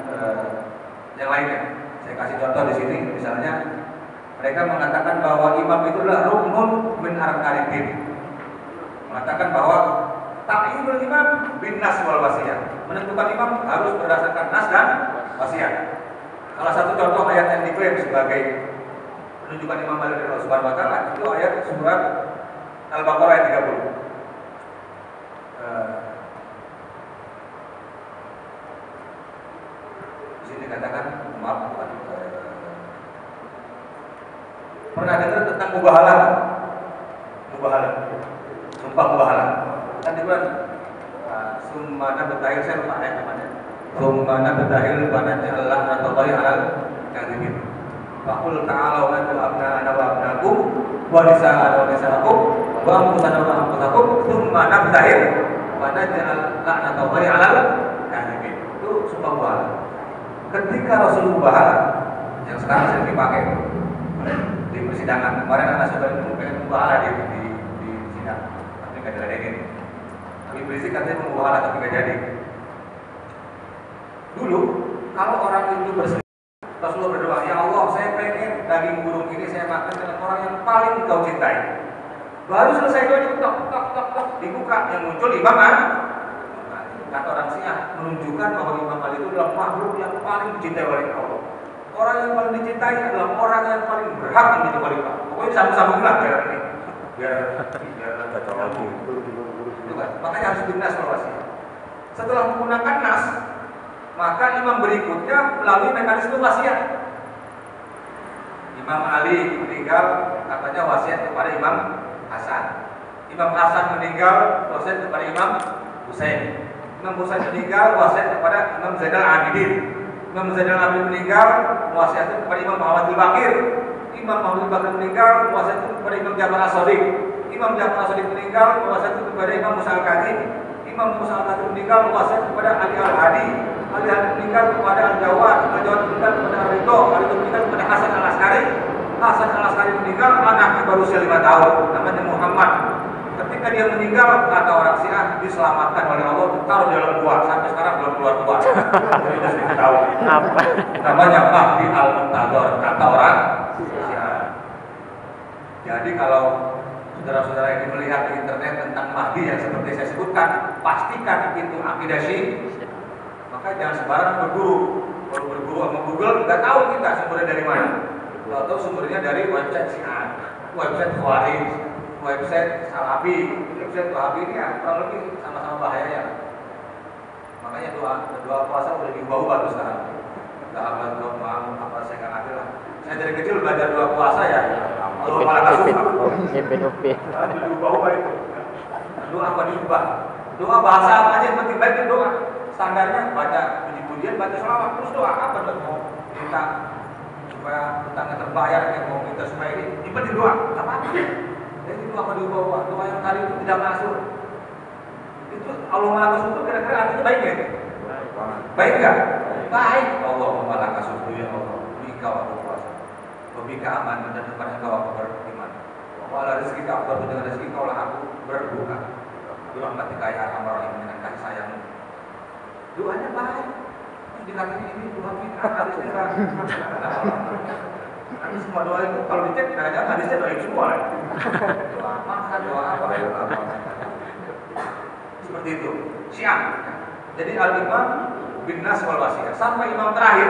yang lainnya. Saya kasih contoh di sini, misalnya mereka mengatakan bahwa imam itu adalah ruknun min arkanid din. Mengatakan bahwa ta'yinul imam bin nas wal wasiyah. Menentukan imam harus berdasarkan nas dan wasiat. Salah satu contoh ayat yang diklaim sebagai penunjukan Imam Ali dari Allah Subhanahu Wa Taala itu ayat surat Al-Baqarah ayat 30. Di sini dikatakan maaf bukan Pernah dengar tentang mubahalah? Mubahalah, sumpah mubahalah. Kan dia bilang, summana betahil, saya lupa ayat namanya. Summana betahil pada Allah atau bayi halal kadhibin. Faqul ta'alu nadu abna'ana wa abna'akum wa nisa'ana wa nisa'akum wa anfusana wa anfusakum summana betahil pada Allah atau bayi halal kadhibin. Itu sumpah mubahalah. Ketika Rasul mubahalah yang sekarang sering dipakai di persidangan, kemarin anak saudara itu pengen mubahalah di sidang, tapi nggak diladenin. Habib Rizik katanya mau mubahalah tapi nggak jadi. Dulu kalau orang itu berselingkuh, Rasulullah berdoa, ya Allah saya pengen daging burung ini saya makan dengan orang yang paling kau cintai. Baru selesai doa tok dibuka, yang muncul Imam Ali. Kata orang Syiah menunjukkan bahwa Imam Ali itu adalah makhluk yang paling dicintai oleh Allah. Orang yang paling dicintai adalah orang yang paling berhak menjadi khalifah. Pokoknya sambung-sambung lah biar ini, biar nyambung. Makanya harus dinas wasiat. Setelah menggunakan nas, maka imam berikutnya melalui mekanisme wasiat. Imam Ali meninggal, katanya wasiat kepada Imam Hasan. Imam Hasan meninggal, wasiat kepada Imam Husain. Imam Husain meninggal, wasiat kepada Imam Zainal Abidin. Imam Zainal Abidin meninggal, wasiat kepada Imam Muhammad Bakir. Imam Muhammad Bakir meninggal, wasiat kepada Imam Ja'far As-Shadiq. Imam Ja'far As-Shadiq meninggal, wasiat kepada Imam Musa Al-Kadzim. Imam Musa Al-Kadzim meninggal, wasiat kepada Ali Al-Hadi. Ali Al-Hadi meninggal kepada Al-Jawad. Al-Jawad meninggal kepada Al-Ridho. Al-Ridho meninggal kepada Hasan Al-Askari. Hasan Al-Askari meninggal, anaknya baru usia 5 tahun, namanya Muhammad. Ketika dia meninggal, kata orang Syiah diselamatkan oleh Allah, taruh di dalam gua. Sampai sekarang belum keluar. Jadi sudah 1.000 tahun. Apa? Namanya Mahdi Al-Muntazor, kata orang Syiah. Jadi kalau saudara-saudara ini melihat di internet tentang Mahdi yang seperti saya sebutkan, pastikan itu akidah Syiah. Maka jangan sembarang berguru. Kalau berguru sama Google, nggak tahu kita sumbernya dari mana. Atau sumbernya dari website Syiah, website Khawarij, website Salafi, website Wahabi ini ya kurang lebih sama-sama bahayanya. Makanya doa puasa udah diubah-ubah tuh sekarang. Sahabat doa maaf apa saya nggak ngerti lah. Saya dari kecil belajar doa puasa ya. Kalau malah tak suka. Diubah-ubah itu. Doa apa diubah? Doa bahasa apa aja yang penting baik doa. Standarnya baca puji-pujian, baca sholawat, terus doa apa dong? Mau minta supaya utangnya terbayar, yang mau minta supaya ini penting doa. Apa? Jadi itu apa diubah-ubah? Doa yang tadi itu tidak masuk. Itu Allah Maha Kasut kira-kira artinya baik ya? Baik enggak? Baik. Allah Maha Kasut ya Allah. Bika waktu puasa. Bika aman dan kepada engkau aku beriman. Wala rezeki kau dengan rezeki kau lah aku berbuka. Rahmatika ya arhamar rahimin, dengan kasih sayangmu. Doanya baik. Dikatakan ini doa kita hadisnya kan. Nanti semua doa itu kalau dicek jangan-jangan hadisnya doa itu semua. Doa apa? Doa apa? Seperti itu. Syiah. Jadi al-imam bin nas wal wasiyah. Sampai imam terakhir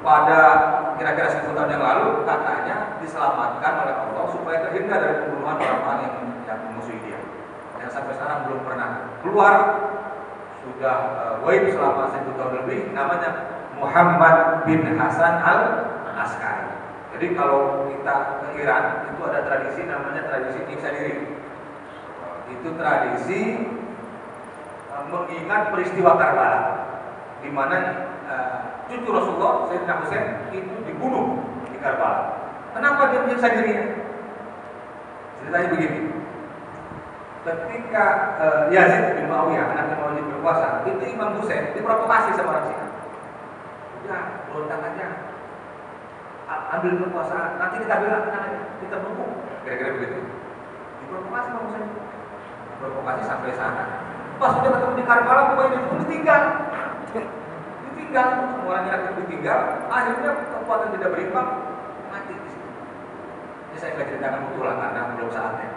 pada kira-kira 10 tahun yang lalu katanya diselamatkan oleh Allah supaya terhindar dari pembunuhan orang-orang yang memusuhi dia. Yang sampai sekarang belum pernah keluar, sudah waib selama 1 tahun lebih, namanya Muhammad bin Hasan Al-Askari. Jadi kalau kita ke Iran itu ada tradisi namanya tradisi nyiksa diri. Itu tradisi mengingat peristiwa Karbala, di mana cucu Rasulullah Sayyidina Husain itu dibunuh di Karbala. Kenapa dia menyiksa dirinya? Ceritanya begini. Ketika Yazid bin Muawiyah, anaknya Muawiyah berkuasa, itu Imam Husain diprovokasi sama orang Syiah. Udah, berontak aja, ambil kekuasaan. Nanti kita bilang tenang aja, kita bunuh. Kira-kira begitu. Diprovokasi sama Husain. Provokasi sampai sana. Pas sudah ketemu di Karbala, pokoknya itu ditinggal. Ditinggal, semua orang Irak itu ditinggal. Akhirnya kekuatan tidak berimbang, mati di situ. Ini saya nggak ceritakan betul lah karena belum saatnya.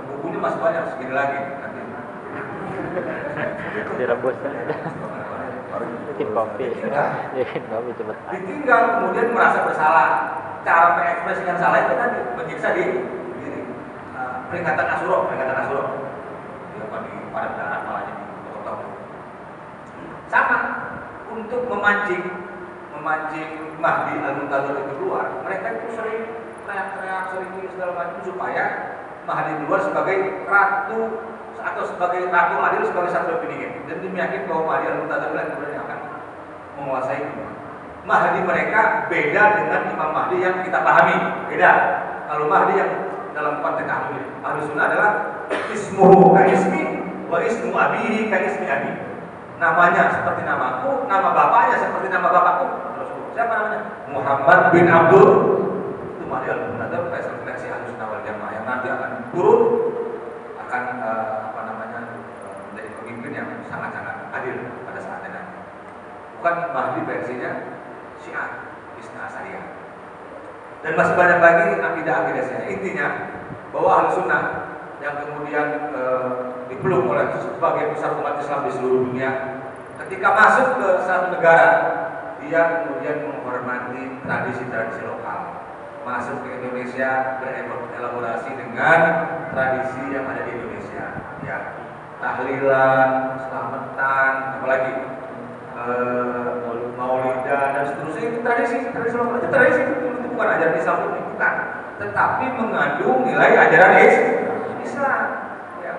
Bukunya masih banyak, segini lagi nanti. Direbus. Bikin kopi. Bikin kopi cepet. Ditinggal, kemudian merasa bersalah. Cara mengekspresikan salah itu tadi menyiksa diri. Peringatan Asyura. Di pada darah malahnya dipotong. Sama untuk memancing memancing Mahdi Al-Muntazir itu keluar, mereka itu sering teriak-teriak, sering segala macam supaya Mahdi keluar sebagai ratu atau sebagai ratu adil, sebagai satu peningin, dan dimeyakini bahwa Mahdi Al-Muntazir yang kemudian akan menguasai dunia. Mahdi mereka beda dengan Imam Mahdi yang kita pahami, beda. Kalau Mahdi yang dalam konteks Ahlus Sunnah adalah ismuhu ka ismi wa ismu abihi ka ismi abi. Namanya seperti namaku, nama bapaknya seperti nama bapakku. Siapa namanya? Muhammad bin Abdul. Itu Mahdi Al-Muntazir, versi Ahlus Sunnah wal Jamaah yang nanti akan turun, akan menjadi pemimpin yang sangat-sangat adil pada saatnya nanti. Bukan Mahdi versinya Syiah, Isna Asyariyah. Dan masih banyak lagi akidah-akidah Syiah. Intinya bahwa Ahlus Sunnah yang kemudian dipeluk oleh sebagian besar umat Islam di seluruh dunia, ketika masuk ke satu negara, dia kemudian menghormati tradisi-tradisi lokal. Masuk ke Indonesia, berelaborasi dengan tradisi yang ada di Indonesia, ya, tahlilan, selamatan, apalagi maulidan dan seterusnya. Itu tradisi lokal, itu tradisi, itu bukan ajaran Islam, bukan, tetapi mengandung nilai ajaran Islam, ya.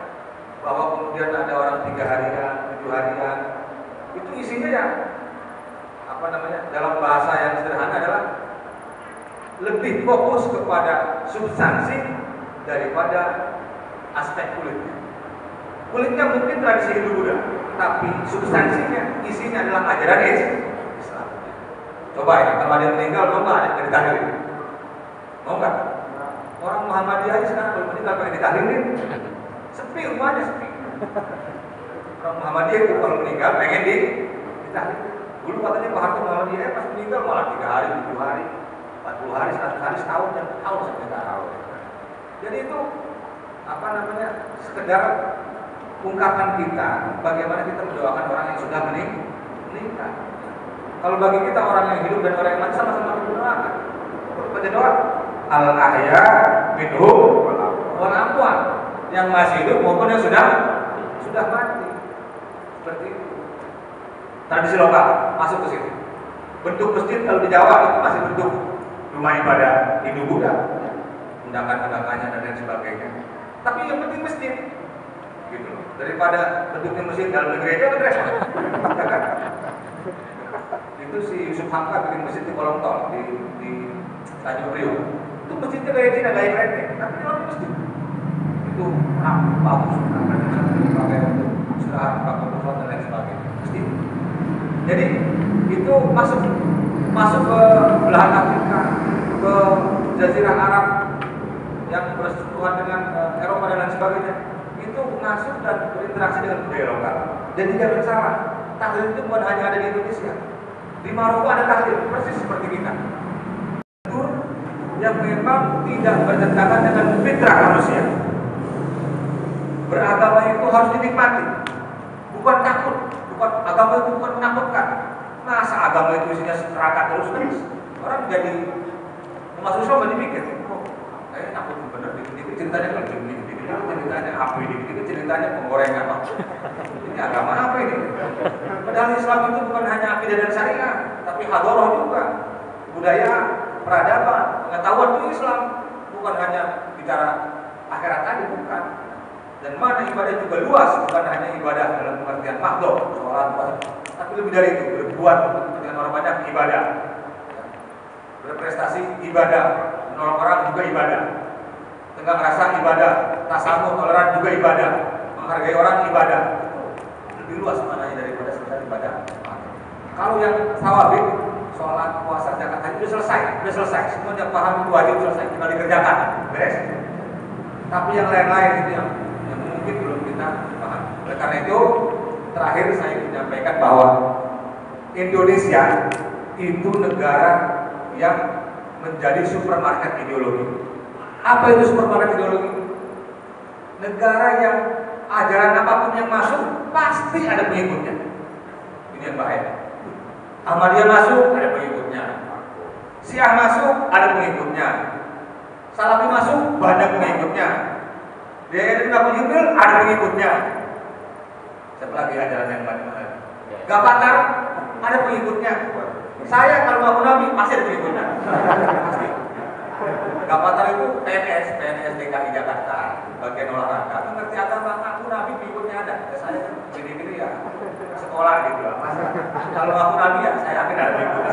Bahwa kemudian ada orang 3 harian, 7 harian, itu isinya ya dalam bahasa yang sederhana adalah lebih fokus kepada substansi daripada aspek kulitnya. Kulitnya mungkin tradisi Hindu Buddha, tapi substansinya, isinya adalah ajaran Islam. Coba ya, kalau ada yang meninggal, mau nggak ada ditahlilin? Mau nggak? Orang Muhammadiyah aja sekarang belum meninggal pengen ditahlilin, sepi rumahnya, sepi. Orang Muhammadiyah itu kalau meninggal pengen ditahlilin. Dulu katanya Pak Harto Muhammadiyah pas meninggal malah 3 hari, 7 hari, 40 hari, 100 hari, setahun, dan tahun sampai tahun. Jadi itu sekedar ungkapan kita bagaimana kita mendoakan orang yang sudah meninggal. Kalau bagi kita orang yang hidup dan orang yang mati sama-sama mendoakan. Baca doa al-ahya minhum wal amwat, yang masih hidup maupun yang sudah mati. Seperti itu. Tradisi lokal masuk ke situ. Bentuk masjid kalau di Jawa itu masih bentuk rumah ibadah Hindu Buddha, undakan-undakannya dan lain sebagainya. Tapi yang penting masjid, gitu loh. Daripada bentuknya masjid dalam gereja kan repot. Itu si Yusuf Hamka bikin masjid di kolong tol di Tanjung Priok. Itu masjidnya gaya Cina, gaya Kreten, tapi di dalam masjid itu bagus, pakai untuk istirahat, pakai untuk dan lain sebagainya. Masjid. Jadi itu masuk ke belahan Afrika, ke Jazirah Arab yang bersentuhan dengan Eropa dan lain sebagainya. Itu masuk dan berinteraksi dengan budaya lokal. Jadi jangan salah, tahlil itu bukan hanya ada di Indonesia. Di Maroko ada tahlil persis seperti kita. Yang memang tidak bertentangan dengan fitrah manusia. Beragama itu harus dinikmati, bukan takut. Agama itu bukan menakutkan. Masa agama itu isinya serakah terus? Orang jadi masuk Islam jadi mikir, kayaknya takut bener. Dikit-dikit ceritanya kalau dikit-dikit ceritanya api, dikit-dikit ceritanya penggorengan. Ini agama apa ini? Padahal Islam itu bukan hanya akidah dan syariah, tapi hadoroh juga, budaya, peradaban, pengetahuan itu Islam. Bukan hanya bicara akhirat tadi, bukan. Dan mana ibadah juga luas, bukan hanya ibadah dalam pengertian makhluk, sholat, puasa, tapi lebih dari itu, berbuat untuk kepentingan orang banyak ibadah, berprestasi ibadah, menolong orang juga ibadah, tenggang rasa ibadah, tasamuh toleran juga ibadah, menghargai orang ibadah. Lebih luas maknanya daripada sekedar ibadah. Kalau yang tawabik, sholat, puasa, zakat, haji itu selesai, semuanya paham itu wajib selesai, tinggal dikerjakan, beres. Tapi yang lain-lain itu yang mungkin belum kita paham. Oleh karena itu, terakhir saya menyampaikan bahwa Indonesia itu negara yang menjadi supermarket ideologi. Apa itu supermarket ideologi? Negara yang ajaran apapun yang masuk pasti ada pengikutnya. Ini yang bahaya. Ahmadiyah masuk ada pengikutnya, Syiah masuk ada pengikutnya, Salafi masuk banyak pengikutnya, Dia Nabi Jibril ada pengikutnya. Siapa lagi ajaran yang banyak? Gavatar ada pengikutnya. Saya kalau ngaku Nabi pasti ada pengikutnya. Pasti. Gavatar itu PNS DKI Jakarta, bagian olahraga. Itu ngerti agama, ngaku Nabi pengikutnya ada. Ya, saya kan gini-gini ya sekolah gitu lah. Kalau ngaku Nabi ya saya yakin ada pengikutnya.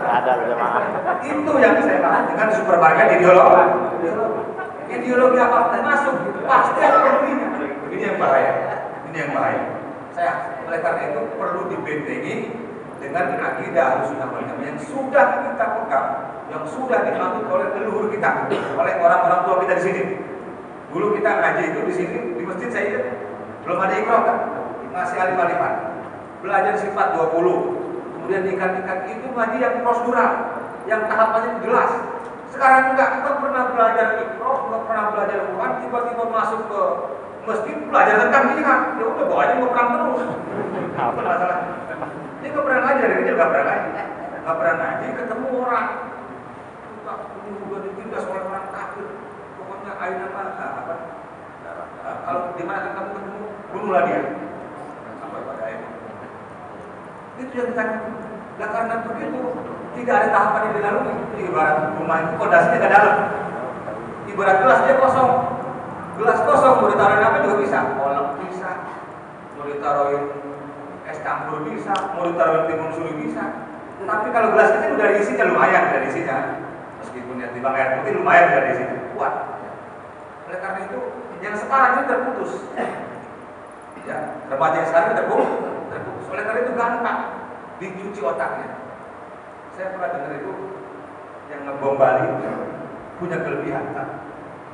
Ada jemaah. Itu yang saya bahas dengan supermarket ideologi. Ideologi apa masuk pasti ada pembelinya. Ini yang bahaya. Ini yang bahaya. Saya oleh karena itu perlu dibentengi dengan akidah Ahlussunnah wal Jamaah yang sudah kita pegang, yang sudah dianut oleh leluhur kita, oleh orang-orang tua kita di sini. Dulu kita ngaji itu di sini di masjid saya itu belum ada ikrah kan, masih alif-alifan. Belajar sifat 20, kemudian ikat-ikat itu ngaji yang prosedural, yang tahapannya jelas. Sekarang enggak, kita pernah belajar ikrah, enggak pernah belajar Quran, tiba-tiba masuk ke masjid belajar tentang jihad. Ya udah bawa aja mau perang terus. Apa masalah? Dia nggak pernah ngaji, dari kecil nggak pernah ngaji, nggak pernah ngaji, ketemu orang, ini udah ditindas oleh orang kafir, pokoknya air apa, kalau di mana kamu ketemu, bunuhlah dia, sampai pada air. Itu yang ditanya. Nah karena begitu, tidak ada tahapan yang dilalui. Ibarat rumah itu fondasinya nggak dalam, ibarat gelas dia kosong, gelas kosong mau ditaruhin apa juga bisa, kolak bisa, mau ditaruhin es campur bisa, mau ditaruh timun suri bisa. Tapi kalau gelas kecil udah diisinya lumayan, udah diisinya. Meskipun yang timbang air putih lumayan udah diisinya, kuat. Oleh karena itu, yang sekarang ini terputus. Ya, remaja yang sekarang terputus. Oleh karena itu gampang dicuci otaknya. Saya pernah dengar itu yang ngebom Bali punya kelebihan.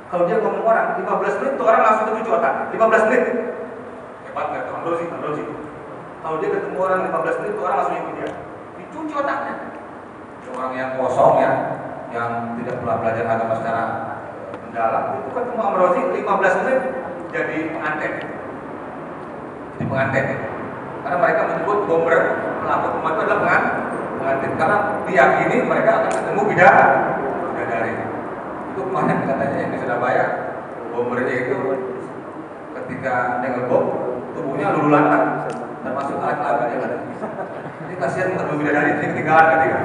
Kalau dia ngomong orang 15 menit tuh orang langsung tercuci otak. 15 menit. Hebat nggak tuh? Androzi. Kalau dia ketemu orang 15 menit, orang langsung ikut dia. Dicuci otaknya. Orang yang kosong ya, yang tidak pernah belajar agama secara mendalam, itu ketemu Amrozi 15 menit jadi pengantin. Jadi pengantin. Karena mereka menyebut bomber pelaku pembunuhan itu adalah pengantin. Karena diyakini mereka akan ketemu bidadari. Itu kemarin katanya yang di Surabaya, bombernya itu ketika dia ngebom, tubuhnya lulu lantak. Termasuk alat-alat yang ada. Ini kasihan ketemu bidadari, ini ketinggalan ketika.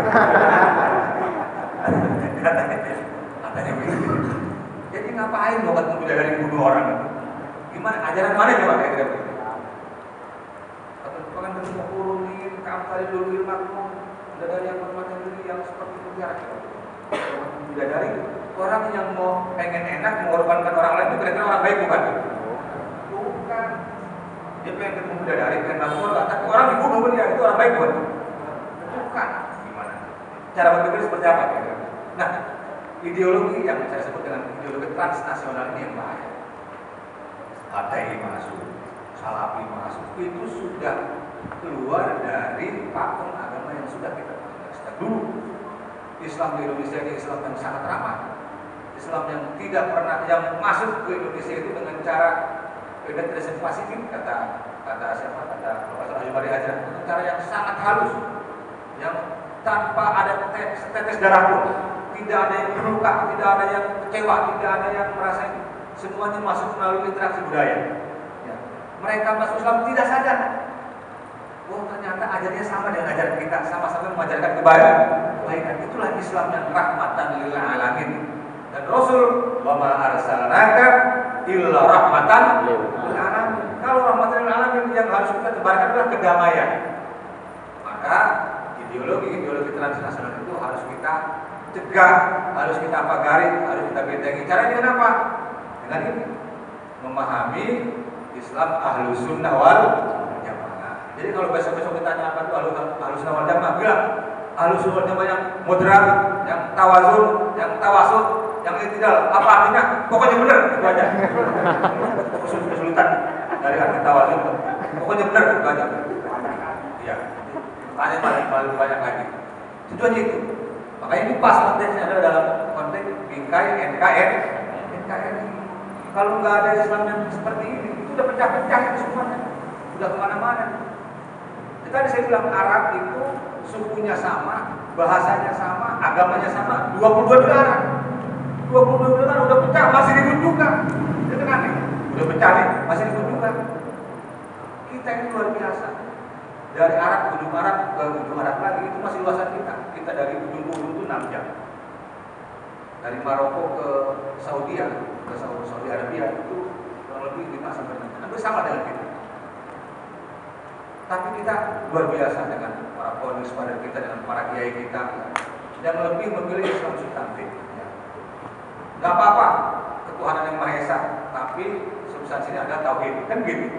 Katanya begitu. Jadi ngapain mau ketemu bidadari bunuh orang? Gimana? Ajaran mana coba kayak gitu? Atau bukan ketemu kurunin, kamtali dulu makmum, bidadari yang bermacam diri yang seperti penjara. Bidadari orang yang mau pengen enak mengorbankan orang lain itu kira-kira orang baik bukan? Bukan. Dia pengen ketemu bidadari, pengen makmur, tapi orang dibunuh dia, itu orang baik bukan? Bukan. Gimana? Cara berpikir seperti apa? Nah, ideologi yang saya sebut dengan ideologi transnasional ini yang bahaya. HTI masuk, Salafi masuk, itu sudah keluar dari pakem agama yang sudah kita pakai sejak dulu. Islam di Indonesia ini Islam yang sangat ramah, Islam yang tidak pernah yang masuk ke Indonesia itu dengan cara penetrasi pasifik kata Profesor Azumari Hajar, dengan cara yang sangat halus, yang tanpa ada setetes darah pun, tidak ada yang terluka, tidak ada yang kecewa, tidak ada yang merasa semuanya masuk melalui interaksi budaya. Ya. Mereka masuk Islam tidak sadar. Oh ternyata ajarnya sama dengan ajaran kita, sama-sama mengajarkan kebaikan. Itulah Islam yang rahmatan lil alamin. Dan Rasul, wa ma arsalnaka illa rahmatan lil alamin. Kalau rahmatan lil alamin yang harus kita tebarkan adalah kedamaian. Maka ideologi transnasional itu harus kita cegah, harus kita pagari, harus kita bentengi. Caranya dengan apa? Dengan ini, memahami Islam Ahlussunnah wal Jamaah. Jadi kalau besok-besok ditanya apa itu Ahlussunnah wal Jamaah, bilang Ahlussunnah wal Jamaah yang moderat, yang tawazun, yang tawasud, yang i'tidal. Apa artinya? Pokoknya benar, itu aja. Kesulitan dari arti tawazun. Pokoknya benar, itu aja. Iya. Tanya paling banyak lagi. Tujuannya itu. Makanya ini pas konteksnya adalah dalam konteks bingkai NKRI. Kalau nggak ada Islam yang seperti ini, itu udah pecah-pecah itu semuanya, udah kemana-mana. Tadi saya bilang Arab itu sukunya sama, bahasanya sama, agamanya sama, 22 negara. 22 negara udah pecah, masih ribut juga. Itu kan nih, udah pecah nih, masih ribut juga. Kita ini luar biasa. Dari Arab, ujung Arab ke ujung Arab lagi itu masih luasan kita. Kita dari ujung ke ujung itu 6 jam. Dari Maroko ke Saudi Arabia itu kurang lebih 5 sampai 6 jam. Hampir sama dengan kita. Tapi kita luar biasa dengan para ponis pada kita, dengan para kiai kita yang lebih memilih Islam substantif. Gak apa-apa ketuhanan yang Maha Esa, tapi substansinya ada tauhid, kan gitu.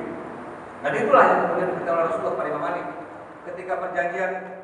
Dan itulah yang kemudian kita Rasulullah pada Imam Ali ketika perjanjian